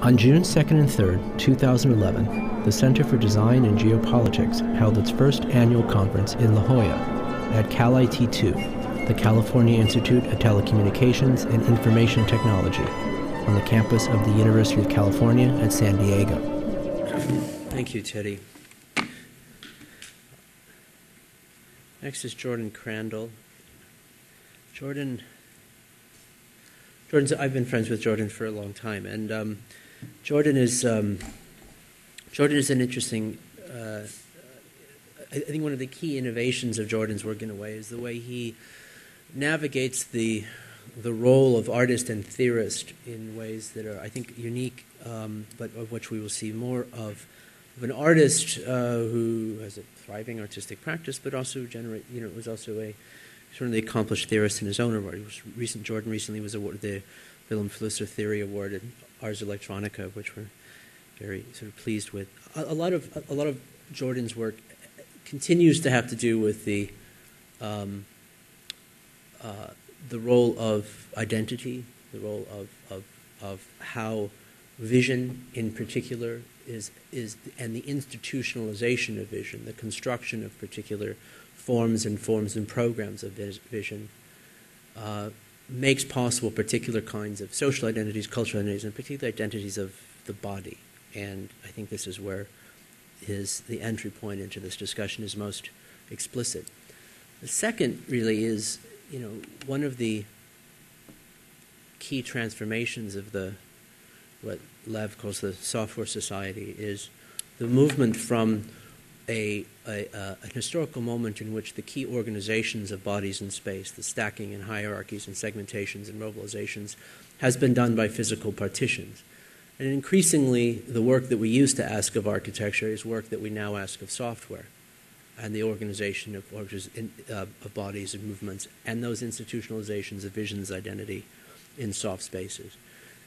On June 2nd and 3rd, 2011, the Center for Design and Geopolitics held its first annual conference in La Jolla at CalIT2, the California Institute of Telecommunications and Information Technology, on the campus of the University of California at San Diego. Thank you, Teddy. Next is Jordan Crandall. I've been friends with Jordan for a long time, and Jordan is an interesting. I think one of the key innovations of Jordan's work, in a way, is the way he navigates the role of artist and theorist in ways that are, I think, unique, but of which we will see more of an artist who has a thriving artistic practice, but also was also a certainly accomplished theorist in his own right. Jordan recently was awarded the Willem Flusser Theory Award at Ars Electronica, which we're very sort of pleased with. A lot of Jordan's work continues to have to do with the role of identity, the role of how vision in particular is and the institutionalization of vision, the construction of particular forms and programs of vision makes possible particular kinds of social identities, cultural identities, and particular identities of the body. And I think this is where the entry point into this discussion is most explicit. The second really is, one of the key transformations of what Lev calls the software society is the movement from an historical moment in which the key organizations of bodies in space, the stacking and hierarchies and segmentations and mobilizations, has been done by physical partitions. And increasingly, the work that we used to ask of architecture is work that we now ask of software, and the organization of bodies and movements, and those institutionalizations of vision's identity in soft spaces.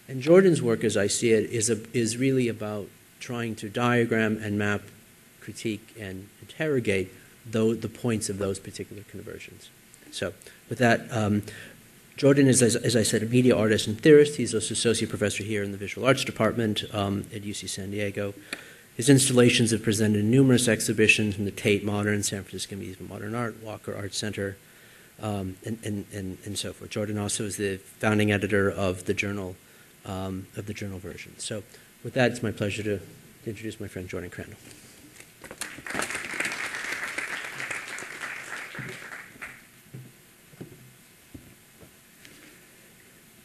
And Jordan's work, as I see it, is really about trying to diagram and map, critique, and interrogate the points of those particular conversions. So with that, Jordan is, as I said, a media artist and theorist. He's also associate professor here in the visual arts department at UC San Diego. His installations have presented in numerous exhibitions from the Tate Modern, San Francisco Museum of Modern Art, Walker Art Center, and so forth. Jordan also is the founding editor of the journal version. So with that, it's my pleasure to introduce my friend Jordan Crandall.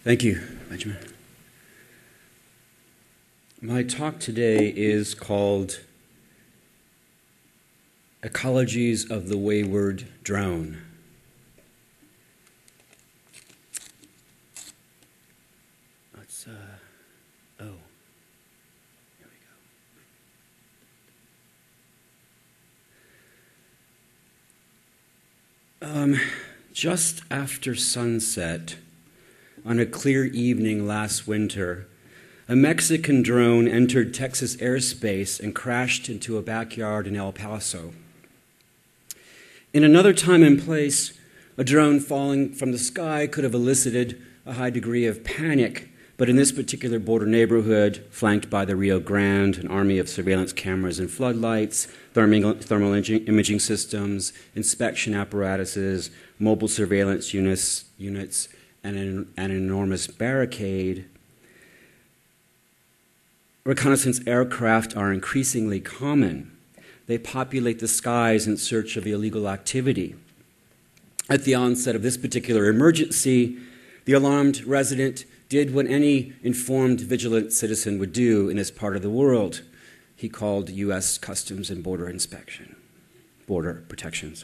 Thank you, Benjamin. My talk today is called Ecologies of the Wayward Drone. Here we go. Just after sunset, on a clear evening last winter, a Mexican drone entered Texas airspace and crashed into a backyard in El Paso. In another time and place, a drone falling from the sky could have elicited a high degree of panic, but in this particular border neighborhood, flanked by the Rio Grande, an army of surveillance cameras and floodlights, thermal imaging systems, inspection apparatuses, mobile surveillance units, and an enormous barricade, reconnaissance aircraft are increasingly common. They populate the skies in search of illegal activity. At the onset of this particular emergency, the alarmed resident did what any informed, vigilant citizen would do in his part of the world. He called U.S. Customs and Border Protection.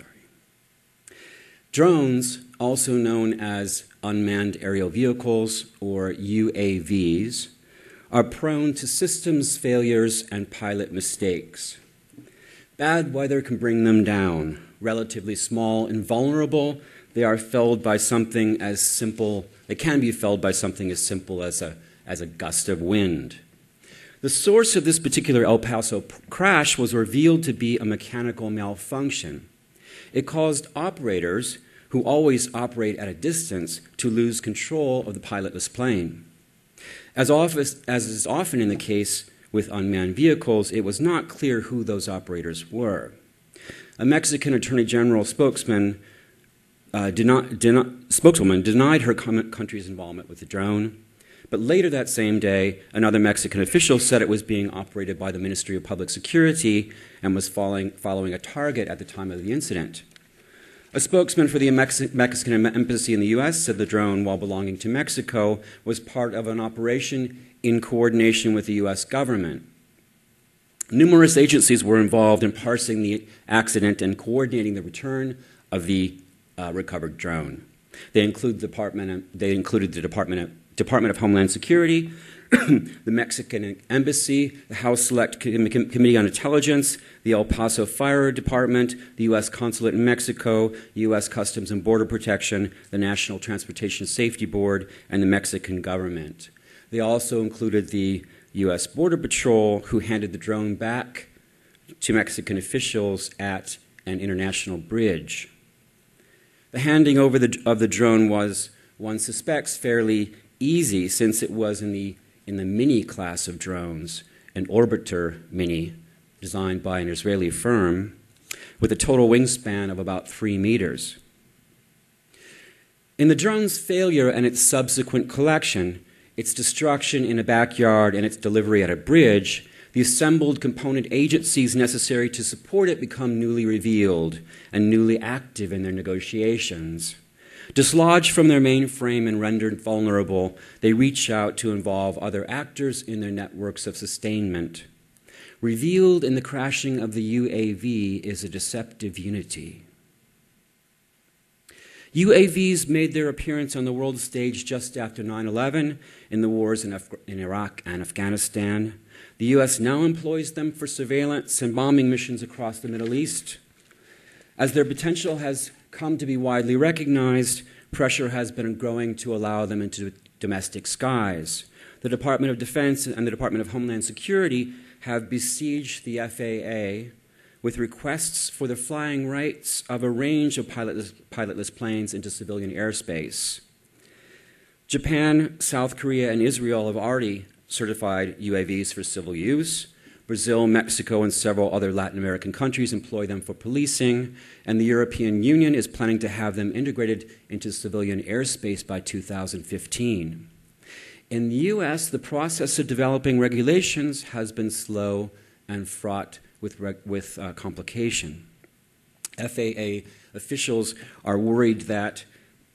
Drones, also known as unmanned aerial vehicles, or UAVs, are prone to systems failures and pilot mistakes. Bad weather can bring them down. Relatively small and vulnerable, they can be felled by something as simple as a gust of wind. The source of this particular El Paso crash was revealed to be a mechanical malfunction. It caused operators, who always operate at a distance, to lose control of the pilotless plane. As is often in the case with unmanned vehicles, it was not clear who those operators were. A Mexican Attorney General spokeswoman denied her country's involvement with the drone, but later that same day, another Mexican official said it was being operated by the Ministry of Public Security and was following a target at the time of the incident. A spokesman for the Mexican embassy in the U.S. said the drone, while belonging to Mexico, was part of an operation in coordination with the U.S. government. Numerous agencies were involved in parsing the accident and coordinating the return of the recovered drone. They included the Department of Homeland Security, the Mexican Embassy, the House Select Committee on Intelligence, the El Paso Fire Department, the U.S. Consulate in Mexico, U.S. Customs and Border Protection, the National Transportation Safety Board, and the Mexican government. They also included the U.S. Border Patrol, who handed the drone back to Mexican officials at an international bridge. The handing over of the drone was, one suspects, fairly easy, since it was in the Mini class of drones, an Orbiter Mini, designed by an Israeli firm, with a total wingspan of about 3 meters. In the drone's failure and its subsequent collection, its destruction in a backyard and its delivery at a bridge, the assembled component agencies necessary to support it become newly revealed and newly active in their negotiations. Dislodged from their mainframe and rendered vulnerable, they reach out to involve other actors in their networks of sustainment. Revealed in the crashing of the UAV is a deceptive unity. UAVs made their appearance on the world stage just after 9/11 in the wars in Iraq and Afghanistan. The U.S. now employs them for surveillance and bombing missions across the Middle East. As their potential has come to be widely recognized, pressure has been growing to allow them into domestic skies. The Department of Defense and the Department of Homeland Security have besieged the FAA with requests for the flying rights of a range of pilotless planes into civilian airspace. Japan, South Korea, and Israel have already certified UAVs for civil use. Brazil, Mexico, and several other Latin American countries employ them for policing, and the European Union is planning to have them integrated into civilian airspace by 2015. In the U.S., the process of developing regulations has been slow and fraught with complication. FAA officials are worried that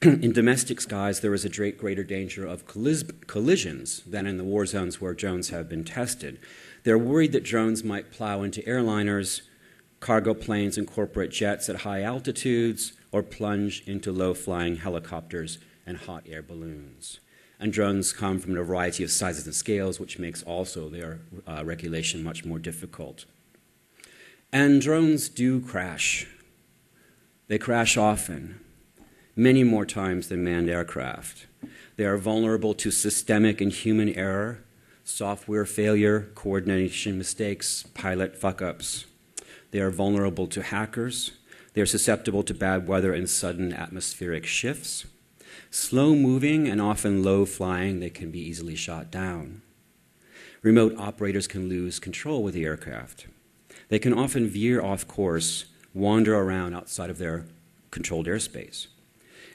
in domestic skies there is a greater danger of collisions than in the war zones where drones have been tested. They're worried that drones might plow into airliners, cargo planes, and corporate jets at high altitudes, or plunge into low-flying helicopters and hot air balloons. And drones come from a variety of sizes and scales, which makes also their regulation much more difficult. And drones do crash. They crash often, many more times than manned aircraft. They are vulnerable to systemic and human error, software failure, coordination mistakes, pilot fuck-ups. They are vulnerable to hackers. They are susceptible to bad weather and sudden atmospheric shifts. Slow-moving and often low-flying, they can be easily shot down. Remote operators can lose control with the aircraft. They can often veer off course, wander around outside of their controlled airspace.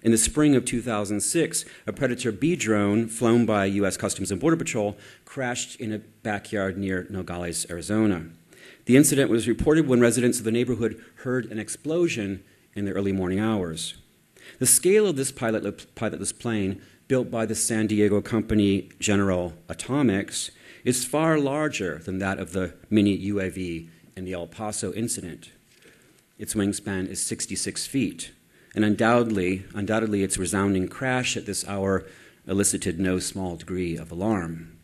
In the spring of 2006, a Predator B drone flown by U.S. Customs and Border Patrol crashed in a backyard near Nogales, Arizona. The incident was reported when residents of the neighborhood heard an explosion in the early morning hours. The scale of this pilotless plane, built by the San Diego company General Atomics, is far larger than that of the mini UAV in the El Paso incident. Its wingspan is 66 feet, and undoubtedly its resounding crash at this hour elicited no small degree of alarm.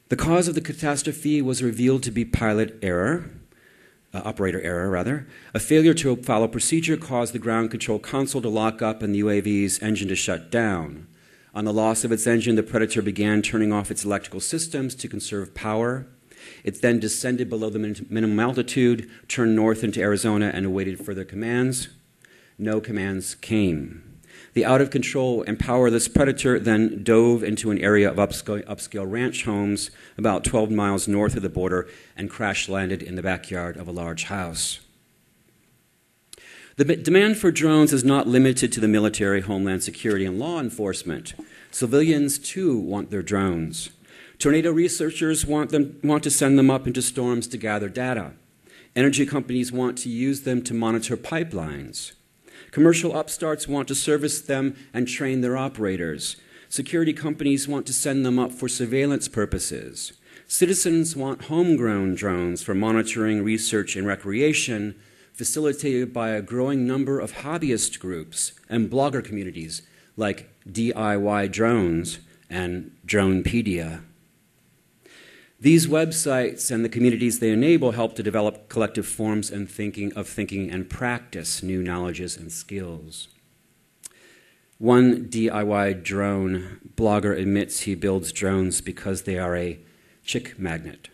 The cause of the catastrophe was revealed to be operator error. A failure to follow procedure caused the ground control console to lock up and the UAV's engine to shut down. On the loss of its engine, the Predator began turning off its electrical systems to conserve power. It then descended below the minimum altitude, turned north into Arizona, and awaited further commands. No commands came. The out-of-control and powerless predator then dove into an area of upscale ranch homes about 12 miles north of the border and crash-landed in the backyard of a large house. The demand for drones is not limited to the military, homeland security, and law enforcement. Civilians, too, want their drones. Tornado researchers want to send them up into storms to gather data. Energy companies want to use them to monitor pipelines. Commercial upstarts want to service them and train their operators. Security companies want to send them up for surveillance purposes. Citizens want homegrown drones for monitoring, research, and recreation, facilitated by a growing number of hobbyist groups and blogger communities like DIY Drones and Dronepedia. These websites and the communities they enable help to develop collective forms of thinking and practice new knowledges and skills. One DIY drone blogger admits he builds drones because they are a chick magnet.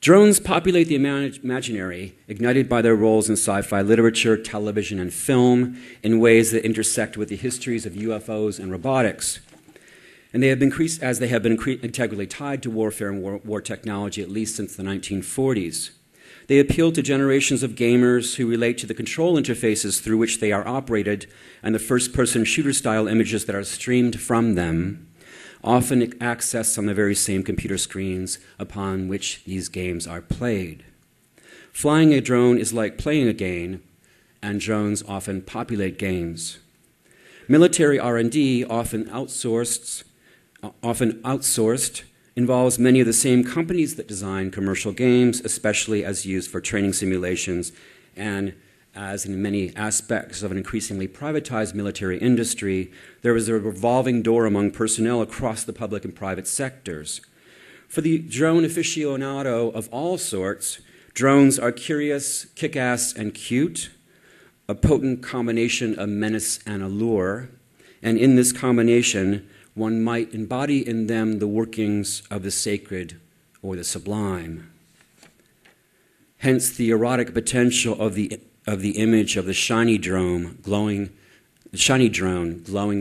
Drones populate the imaginary, ignited by their roles in sci-fi literature, television, and film in ways that intersect with the histories of UFOs and robotics. And they have been integrally tied to warfare and war technology at least since the 1940s. They appeal to generations of gamers who relate to the control interfaces through which they are operated and the first-person shooter-style images that are streamed from them, often accessed on the very same computer screens upon which these games are played. Flying a drone is like playing a game, and drones often populate games. Military R&D, often outsourced, involves many of the same companies that design commercial games, especially as used for training simulations, and as in many aspects of an increasingly privatized military industry, there is a revolving door among personnel across the public and private sectors. For the drone aficionado of all sorts, drones are curious, kick-ass, and cute, a potent combination of menace and allure, and in this combination, one might embody in them the workings of the sacred or the sublime. Hence the erotic potential of the image of the shiny drone glowing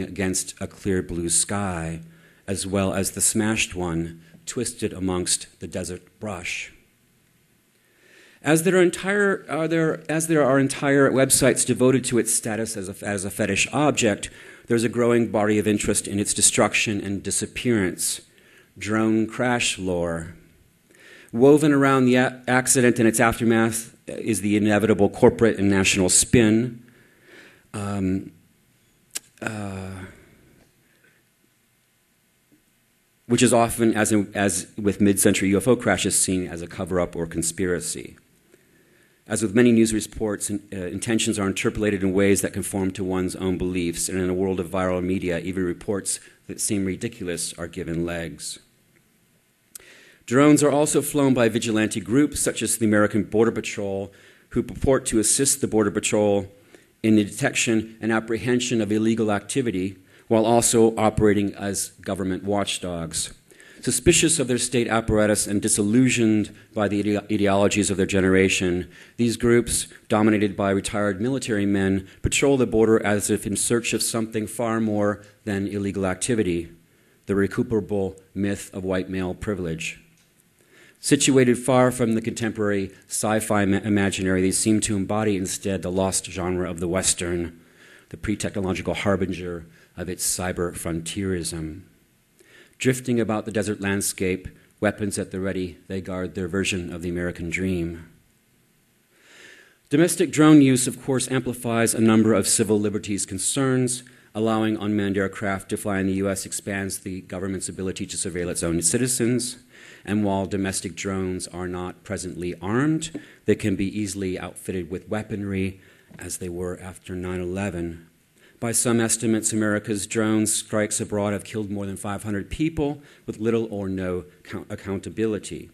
against a clear blue sky, as well as the smashed one twisted amongst the desert brush. As there are entire websites devoted to its status as a fetish object, there's a growing body of interest in its destruction and disappearance. Drone crash lore. Woven around the accident and its aftermath is the inevitable corporate and national spin. Which is often, as with mid-century UFO crashes, seen as a cover-up or conspiracy. As with many news reports, intentions are interpolated in ways that conform to one's own beliefs, and in a world of viral media, even reports that seem ridiculous are given legs. Drones are also flown by vigilante groups such as the American Border Patrol, who purport to assist the Border Patrol in the detection and apprehension of illegal activity, while also operating as government watchdogs. Suspicious of their state apparatus and disillusioned by the ideologies of their generation, these groups, dominated by retired military men, patrol the border as if in search of something far more than illegal activity, the recuperable myth of white male privilege. Situated far from the contemporary sci-fi imaginary, they seem to embody instead the lost genre of the Western, the pre-technological harbinger of its cyber frontierism. Drifting about the desert landscape, weapons at the ready, they guard their version of the American dream. Domestic drone use, of course, amplifies a number of civil liberties concerns. Allowing unmanned aircraft to fly in the U.S. expands the government's ability to surveil its own citizens. And while domestic drones are not presently armed, they can be easily outfitted with weaponry, as they were after 9/11. By some estimates, America's drone strikes abroad have killed more than 500 people with little or no accountability.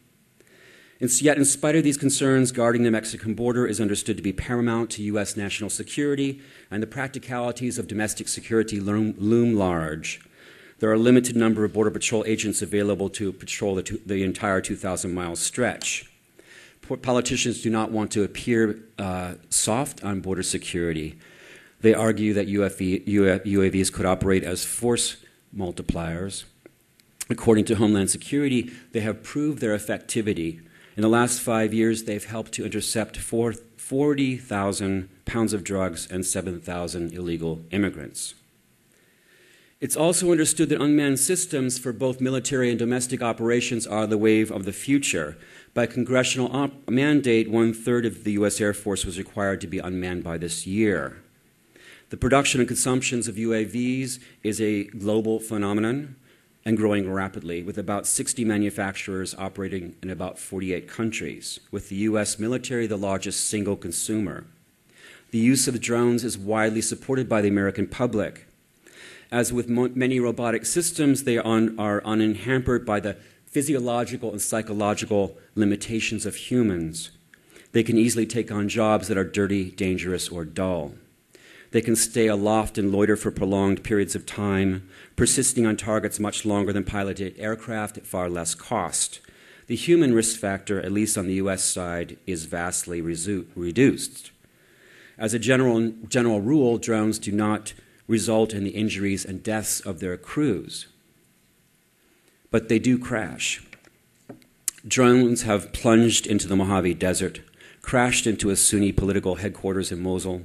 Yet, in spite of these concerns, guarding the Mexican border is understood to be paramount to U.S. national security, and the practicalities of domestic security loom large. There are a limited number of Border Patrol agents available to patrol the entire 2,000-mile stretch. Politicians do not want to appear soft on border security. They argue that UAVs could operate as force multipliers. According to Homeland Security, they have proved their effectivity. In the last 5 years, they've helped to intercept 40,000 pounds of drugs and 7,000 illegal immigrants. It's also understood that unmanned systems for both military and domestic operations are the wave of the future. By congressional mandate, 1/3 of the U.S. Air Force was required to be unmanned by this year. The production and consumptions of UAVs is a global phenomenon and growing rapidly, with about 60 manufacturers operating in about 48 countries, with the U.S. military the largest single consumer. The use of drones is widely supported by the American public. As with many robotic systems, they are unhampered by the physiological and psychological limitations of humans. They can easily take on jobs that are dirty, dangerous, or dull. They can stay aloft and loiter for prolonged periods of time, persisting on targets much longer than piloted aircraft at far less cost. The human risk factor, at least on the U.S. side, is vastly reduced. As a general rule, drones do not result in the injuries and deaths of their crews, but they do crash. Drones have plunged into the Mojave Desert, crashed into a Sunni political headquarters in Mosul,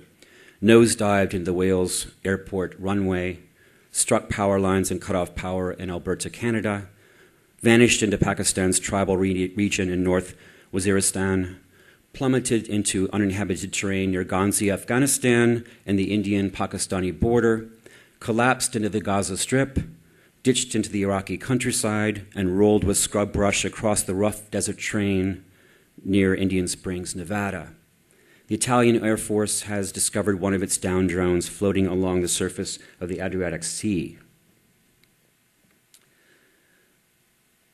nosedived into the Wales airport runway, struck power lines and cut off power in Alberta, Canada, vanished into Pakistan's tribal region in North Waziristan, plummeted into uninhabited terrain near Ghazni, Afghanistan, and the Indian-Pakistani border, collapsed into the Gaza Strip, ditched into the Iraqi countryside, and rolled with scrub brush across the rough desert terrain near Indian Springs, Nevada. The Italian Air Force has discovered one of its downed drones floating along the surface of the Adriatic Sea.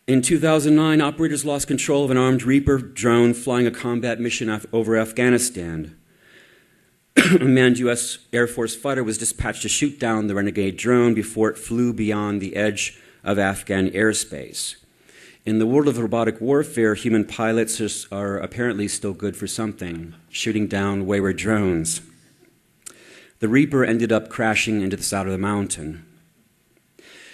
In 2009, operators lost control of an armed Reaper drone flying a combat mission over Afghanistan. A manned U.S. Air Force fighter was dispatched to shoot down the renegade drone before it flew beyond the edge of Afghan airspace. In the world of robotic warfare, human pilots are apparently still good for something, shooting down wayward drones. The Reaper ended up crashing into the side of the mountain.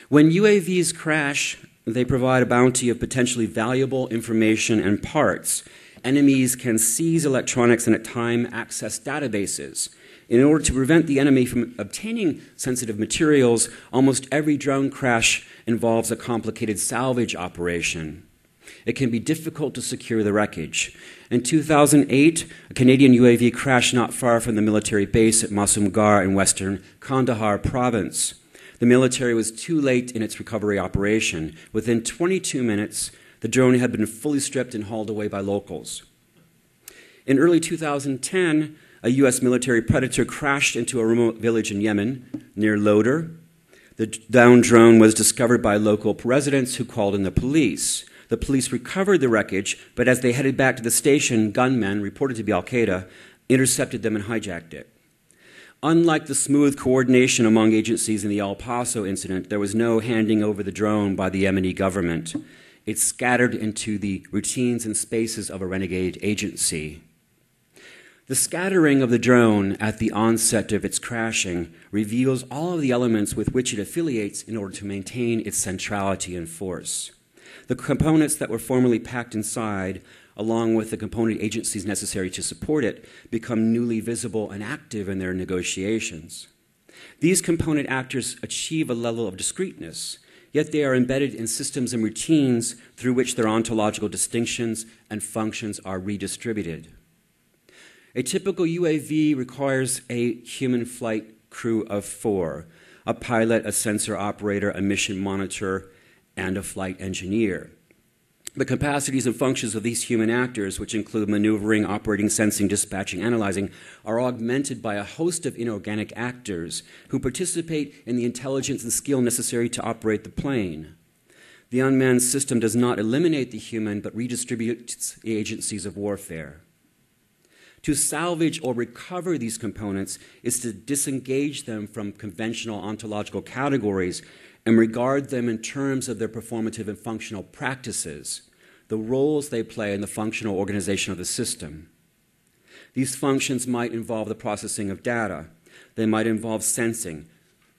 When UAVs crash, they provide a bounty of potentially valuable information and parts. Enemies can seize electronics and at times access databases. In order to prevent the enemy from obtaining sensitive materials, almost every drone crash involves a complicated salvage operation. It can be difficult to secure the wreckage. In 2008, a Canadian UAV crashed not far from the military base at Masumgar in western Kandahar province. The military was too late in its recovery operation. Within 22 minutes, the drone had been fully stripped and hauled away by locals. In early 2010, a U.S. military Predator crashed into a remote village in Yemen near Loder. The downed drone was discovered by local residents who called in the police. The police recovered the wreckage, but as they headed back to the station, gunmen, reported to be Al-Qaeda, intercepted them and hijacked it. Unlike the smooth coordination among agencies in the El Paso incident, there was no handing over the drone by the Yemeni government. It scattered into the routines and spaces of a renegade agency. The scattering of the drone at the onset of its crashing reveals all of the elements with which it affiliates in order to maintain its centrality and force. The components that were formerly packed inside, along with the component agencies necessary to support it, become newly visible and active in their negotiations. These component actors achieve a level of discreteness, yet they are embedded in systems and routines through which their ontological distinctions and functions are redistributed. A typical UAV requires a human flight crew of 4, a pilot, a sensor operator, a mission monitor, and a flight engineer. The capacities and functions of these human actors, which include maneuvering, operating, sensing, dispatching, analyzing, are augmented by a host of inorganic actors who participate in the intelligence and skill necessary to operate the plane. The unmanned system does not eliminate the human, but redistributes the agencies of warfare. To salvage or recover these components is to disengage them from conventional ontological categories and regard them in terms of their performative and functional practices, the roles they play in the functional organization of the system. These functions might involve the processing of data, They might involve sensing.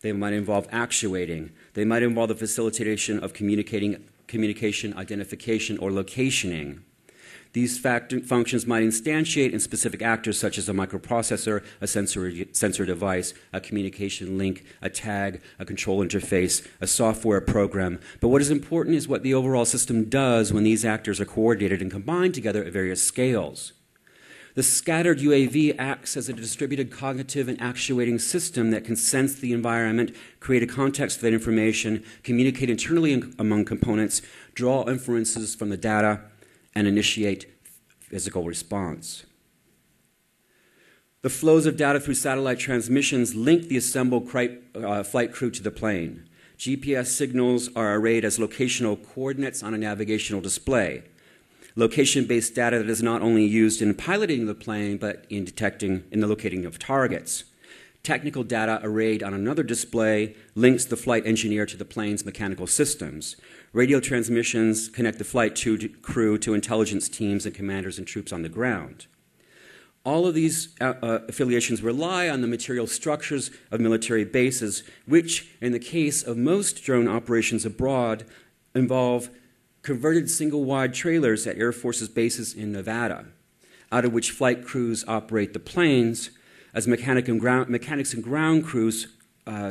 They might involve actuating. They might involve the facilitation of communication, identification, or locationing. These functions might instantiate in specific actors such as a microprocessor, a sensor device, a communication link, a tag, a control interface, a software program. But what is important is what the overall system does when these actors are coordinated and combined together at various scales. The scattered UAV acts as a distributed cognitive and actuating system that can sense the environment, create a context for that information, communicate internally among components, draw inferences from the data, and initiate physical response. The flows of data through satellite transmissions link the assembled flight crew to the plane. GPS signals are arrayed as locational coordinates on a navigational display. Location-based data that is not only used in piloting the plane, but in the locating of targets. Technical data arrayed on another display links the flight engineer to the plane's mechanical systems. Radio transmissions connect the flight crew to intelligence teams and commanders and troops on the ground. All of these affiliations rely on the material structures of military bases, which, in the case of most drone operations abroad, involve converted single-wide trailers at Air Force's bases in Nevada, out of which flight crews operate the planes, as mechanics and ground crews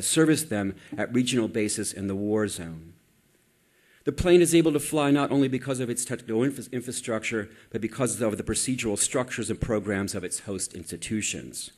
service them at regional bases in the war zone. The plane is able to fly not only because of its technical infrastructure, but because of the procedural structures and programs of its host institutions.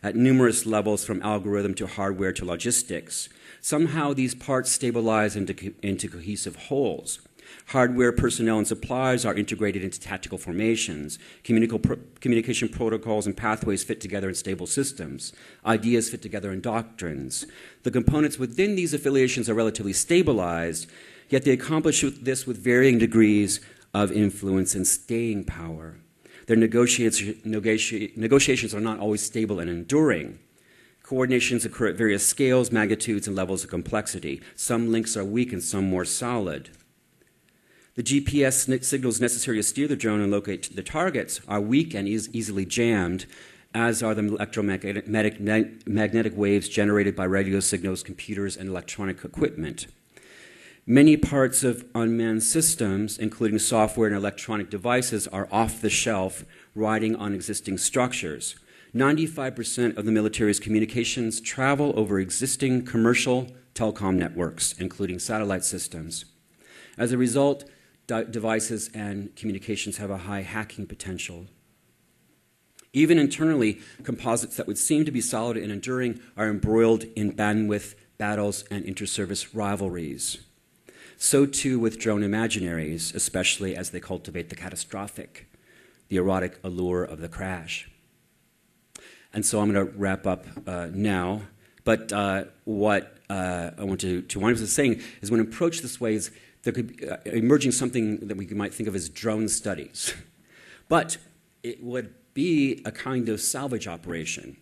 At numerous levels, from algorithm to hardware to logistics, somehow these parts stabilize into cohesive wholes. Hardware, personnel, and supplies are integrated into tactical formations. Communication protocols and pathways fit together in stable systems. Ideas fit together in doctrines. The components within these affiliations are relatively stabilized, yet they accomplish this with varying degrees of influence and staying power. Their negotiations are not always stable and enduring. Coordinations occur at various scales, magnitudes, and levels of complexity. Some links are weak and some more solid. The GPS signals necessary to steer the drone and locate the targets are weak and easily jammed, as are the electromagnetic waves generated by radio signals, computers, and electronic equipment. Many parts of unmanned systems, including software and electronic devices, are off the shelf, riding on existing structures. 95% of the military's communications travel over existing commercial telecom networks, including satellite systems. As a result, devices and communications have a high hacking potential. Even internally, composites that would seem to be solid and enduring are embroiled in bandwidth, battles, and inter-service rivalries. So too with drone imaginaries, especially as they cultivate the catastrophic, the erotic allure of the crash. And so I'm going to wrap up now. But what I want to wind up with saying is when approached this way, there could be emerging something that we might think of as drone studies. But it would be a kind of salvage operation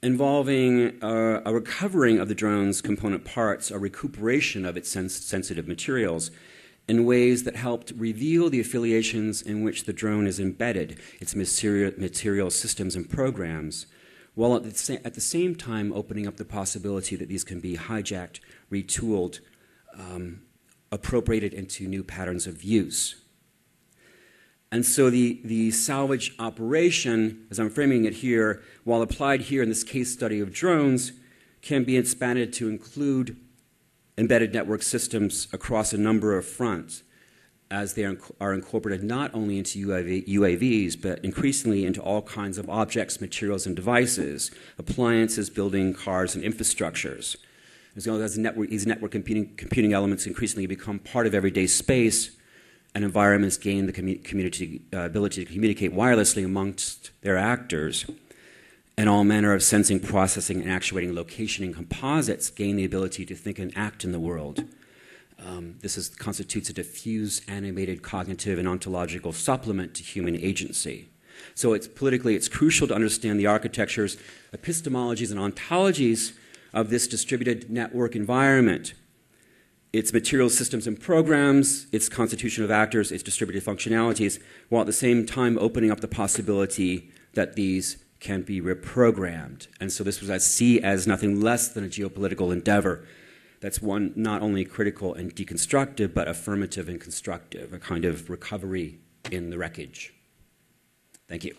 involving a recovering of the drone's component parts, a recuperation of its sensitive materials in ways that helped reveal the affiliations in which the drone is embedded, its material systems and programs, while at the same time opening up the possibility that these can be hijacked, retooled, appropriated into new patterns of use. And so the salvage operation, as I'm framing it here, while applied here in this case study of drones, can be expanded to include embedded network systems across a number of fronts, as they are incorporated not only into UAVs, but increasingly into all kinds of objects, materials, and devices, appliances, building, cars, and infrastructures. As well as these network computing elements increasingly become part of everyday space, and environments gain the community ability to communicate wirelessly amongst their actors, and all manner of sensing, processing, and actuating locationing composites gain the ability to think and act in the world. This constitutes a diffuse, animated, cognitive, and ontological supplement to human agency. So it's crucial to understand the architectures, epistemologies, and ontologies of this distributed network environment, its material systems and programs, its constitution of actors, its distributed functionalities, while at the same time opening up the possibility that these can be reprogrammed. And so this was I see as nothing less than a geopolitical endeavor that's one not only critical and deconstructive, but affirmative and constructive, a kind of recovery in the wreckage. Thank you.